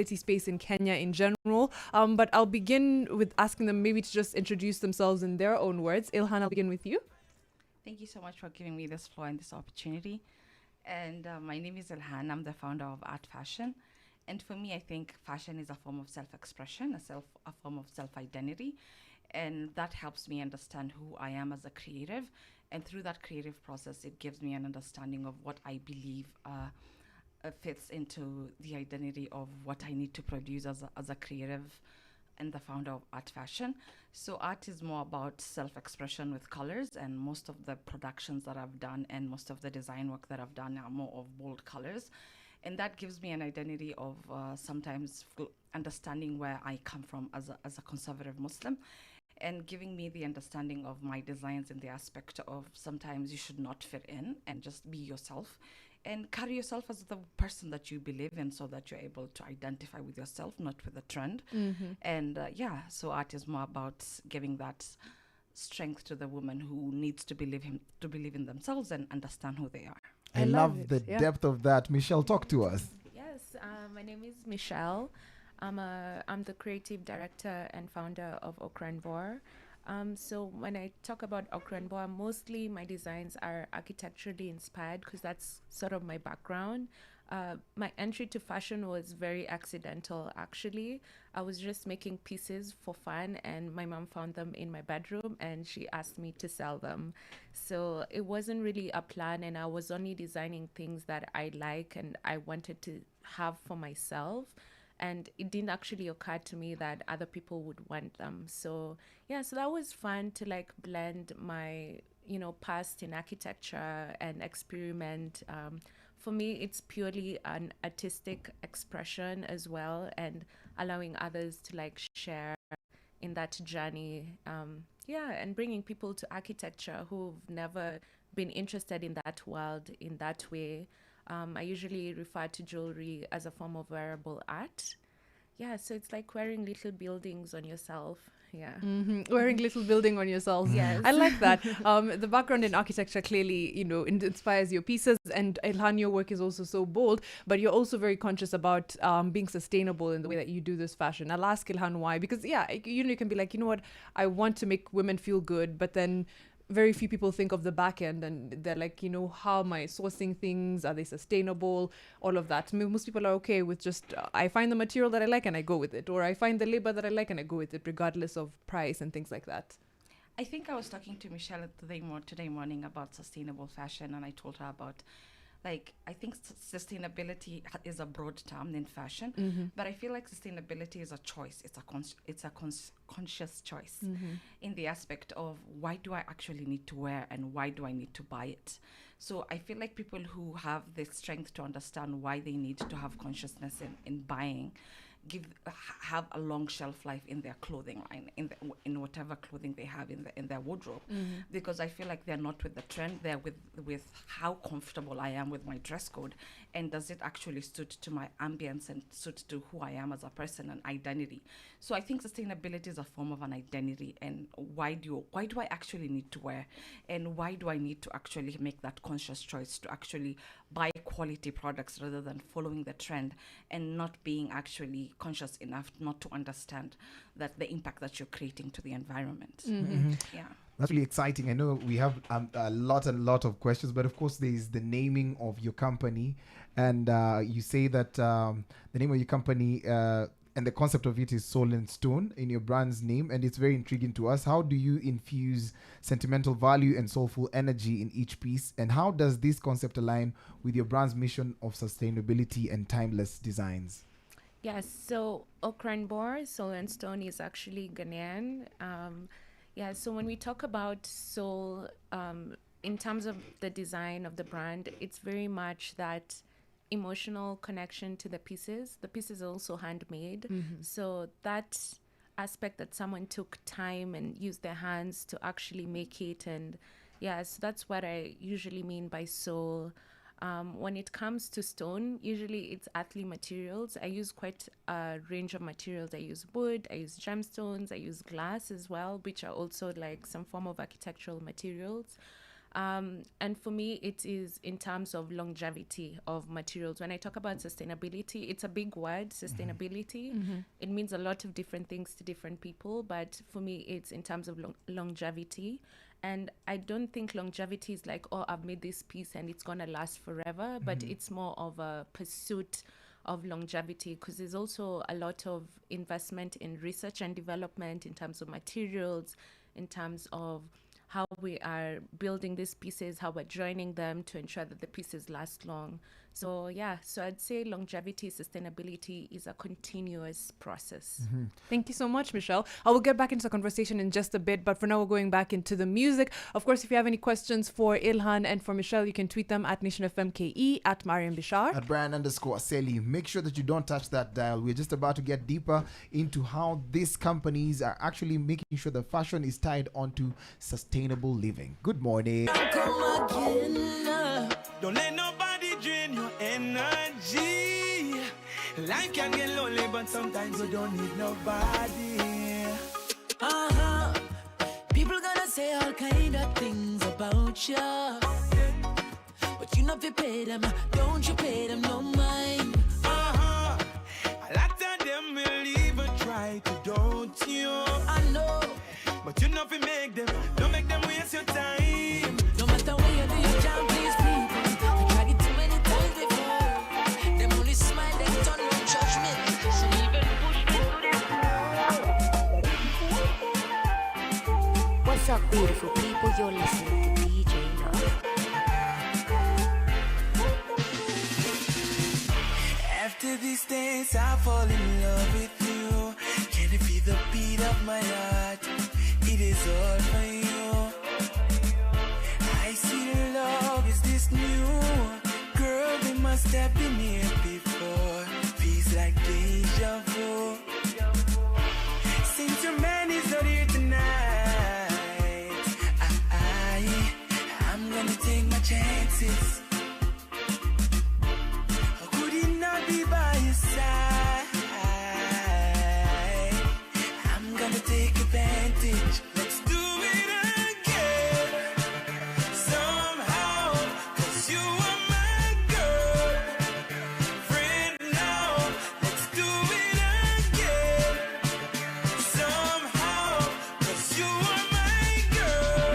space in Kenya in general. But I'll begin with asking them maybe to just introduce themselves in their own words. Ilhan, I'll begin with you. Thank you so much for giving me this floor and this opportunity. And my name is Ilhan. I'm the founder of Art Fashion. And for me, I think fashion is a form of self-expression, a form of self-identity, and that helps me understand who I am as a creative. And through that creative process, it gives me an understanding of what I believe fits into the identity of what I need to produce as a creative and the founder of Art Fashion. So art is more about self-expression with colors, and most of the productions that I've done and most of the design work that I've done are more of bold colors. And that gives me an identity of sometimes understanding where I come from as a conservative Muslim, and giving me the understanding of my designs in the aspect of sometimes you should not fit in and just be yourself and carry yourself as the person that you believe in, so that you're able to identify with yourself, not with the trend. And so art is more about giving that strength to the woman who needs to believe in themselves and understand who they are. I love the depth of that. Michelle, talk to us. Yes, my name is Michelle. I'm the creative director and founder of Okranbor. So when I talk about Okranbor, mostly my designs are architecturally inspired because that's sort of my background. My entry to fashion was very accidental, actually. I was just making pieces for fun, and my mom found them in my bedroom, and she asked me to sell them. So it wasn't really a plan, and I was only designing things that I like and I wanted to have for myself. And it didn't actually occur to me that other people would want them. So yeah, so that was fun to like blend my past in architecture and experiment. For me, it's purely an artistic expression as well, and allowing others to like share in that journey. Yeah, and bringing people to architecture who've never been interested in that world in that way. I usually refer to jewelry as a form of wearable art. Yeah, so it's like wearing little buildings on yourself. Yeah. Wearing little building on yourselves. Yes. I like that. The background in architecture clearly, inspires your pieces. And Ilhan, your work is also so bold, but you're also very conscious about being sustainable in the way that you do this fashion. I'll ask Ilhan why, because you can be like, what, I want to make women feel good, but then very few people think of the back end, and they're like, how am I sourcing things? Are they sustainable? All of that. Most people are okay with just, I find the material that I like and I go with it, or I find the labor that I like and I go with it, regardless of price and things like that. I think I was talking to Michelle today morning about sustainable fashion, and I told her about, like, I think sustainability is a broad term in fashion, but I feel like sustainability is a choice. It's a conscious choice in the aspect of, why do I actually need to wear and why do I need to buy it? So I feel like people who have the strength to understand why they need to have consciousness in buying have a long shelf life in their clothing line, in whatever clothing they have in their wardrobe, because I feel like they're not with the trend. They're with how comfortable I am with my dress code, and does it actually suit to my ambience and suit to who I am as a person and identity. So I think sustainability is a form of an identity, and why do I actually need to wear, and why do I need to actually make that conscious choice to actually buy quality products rather than following the trend and not being actually conscious enough not to understand that the impact that you're creating to the environment. Yeah. That's really exciting. I know we have a lot of questions, but of course there's the naming of your company, and you say that the name of your company and the concept of it is soul and stone in your brand's name, and it's very intriguing to us. How do you infuse sentimental value and soulful energy in each piece, and how does this concept align with your brand's mission of sustainability and timeless designs? Yes, so Okranbor, Soul and Stone, is actually Ghanaian. So when we talk about soul, in terms of the design of the brand, it's very much that emotional connection to the pieces. The pieces are also handmade. So that aspect that someone took time and used their hands to actually make it. And so that's what I usually mean by soul. When it comes to stone, usually it's earthly materials. I use quite a range of materials. I use wood, I use gemstones, I use glass as well, which are also like some form of architectural materials. And for me, it is in terms of longevity of materials. When I talk about sustainability, it's a big word, sustainability. It means a lot of different things to different people, but for me, it's in terms of longevity. And I don't think longevity is like, oh, I've made this piece and it's going to last forever, but it's more of a pursuit of longevity, because there's also a lot of investment in research and development in terms of materials, in terms of how we are building these pieces, how we're joining them to ensure that the pieces last long. So so I'd say longevity, sustainability is a continuous process. Thank you so much, Michelle. I will get back into the conversation in just a bit, but for now we're going back into the music. Of course, if you have any questions for Ilhan and for Michelle, you can tweet them at NationFMKE, at Mariam Bishar, at Brian_Aseli. Make sure that you don't touch that dial. We're just about to get deeper into how these companies are actually making sure that fashion is tied onto sustainable living. Good morning. Don't let nobody drain your energy. Life can get lonely, but sometimes you don't need nobody. People gonna say all kind of things about you, but you know if you pay them, don't you pay them no mind. A lot of them will even try to doubt you. I know, but you know if you make them, don't make them waste your time. no matter what you do, you can't please people. I tried it too many times before. Them only smile, they turn no judgment. So even push me to the floor. What's up, beautiful people? You're listening to DJ Love. After these days, I fall in love with you. Can you feel the beat of my heart? It is all for you. I see love is this new. Girl, we must have been here before. Feels like deja vu. Since your man is not here tonight, I'm gonna take my chances. Could he not be by your side? I'm gonna take advantage. Let's do it again. Somehow, 'cause you are my girl. Friend now, let's do it again. Somehow, 'cause you are my girl.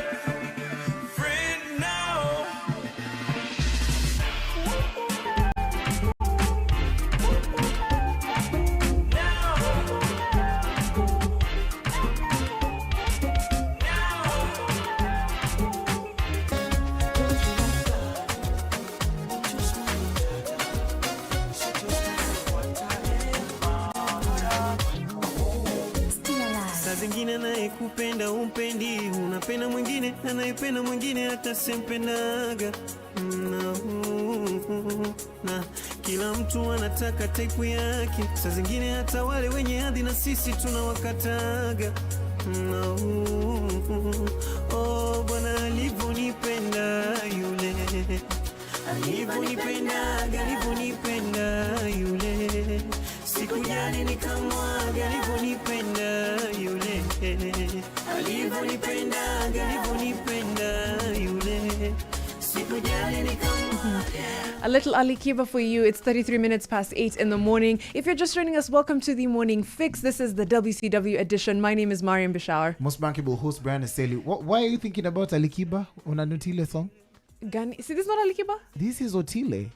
Friend now. Still alive. Saa zingine anayekupenda umpendi, unapenda mwingine anayependa mwingine hata sempendaga. Na kila mtu anataka type yake, saa zingine hata wale wenye hadhi na sisi tunawakataga. Oh, Bwana alivyonipenda yule, alivyonipenda yule, sikujali nikamwaga. Alivyonipenda yule, alivyonipenda yule, sikujali nikamwaga. A little Ali Kiba for you. It's 33 minutes past 8 in the morning. If you're just joining us, welcome to the Morning Fix. This is the WCW edition. My name is Mariam Bishar. Most bankable host Brian Aseli. Why are you thinking about Alikiba on a Nutile song? See, this is not Ali Kiba? This is Otile.